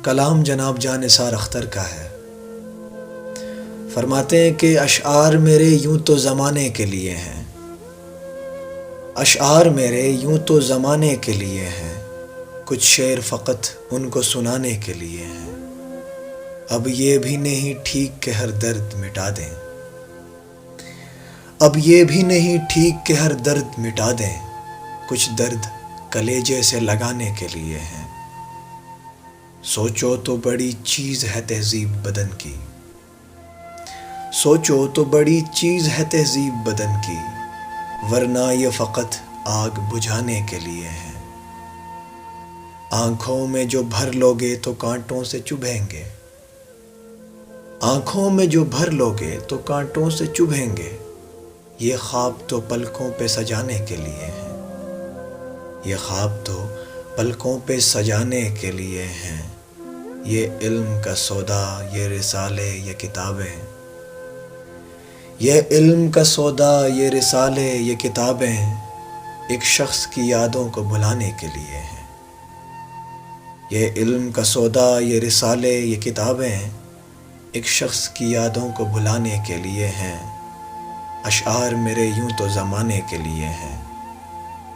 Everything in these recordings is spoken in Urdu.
کلام جناب جاں نثار اختر کا ہے۔ فرماتے ہیں کہ اشعار میرے یوں تو زمانے کے لیے ہیں، اشعار میرے یوں تو زمانے کے لیے ہیں، کچھ شعر فقط ان کو سنانے کے لیے ہیں۔ اب یہ بھی نہیں ٹھیک کہ ہر درد مٹا دیں، اب یہ بھی نہیں ٹھیک کہ ہر درد مٹا دیں، کچھ درد کلیجے سے لگانے کے لیے ہیں۔ سوچو تو بڑی چیز ہے تہذیب بدن کی، سوچو تو بڑی چیز ہے تہذیب بدن کی، ورنہ یہ فقط آگ بجھانے کے لیے ہے۔ آنکھوں میں جو بھر لوگے تو کانٹوں سے چبھیں گے، آنکھوں میں جو بھر لوگے تو کانٹوں سے چبھیں گے، یہ خواب تو پلکوں پہ سجانے کے لیے ہیں، یہ خواب تو پلکوں پہ سجانے کے لیے ہیں۔ یہ علم کا سودا، یہ رسالے، یہ کتابیں، یہ علم کا سودا، یہ رسالے، یہ کتابیں، ایک شخص کی یادوں کو بھلانے کے لیے ہیں۔ یہ علم کا سودا، یہ رسالے، یہ کتابیں، ایک شخص کی یادوں کو بھلانے کے لیے ہیں۔ اشعار میرے یوں تو زمانے کے لیے ہیں،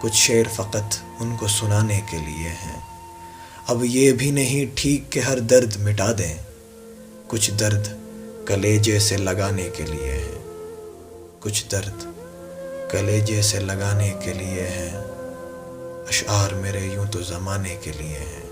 کچھ شعر فقط ان کو سنانے کے لیے ہیں۔ اب یہ بھی نہیں ٹھیک کہ ہر درد مٹا دیں، کچھ درد کلیجے سے لگانے کے لیے ہیں، کچھ درد کلیجے سے لگانے کے لیے ہیں۔ اشعار میرے یوں تو زمانے کے لیے ہیں۔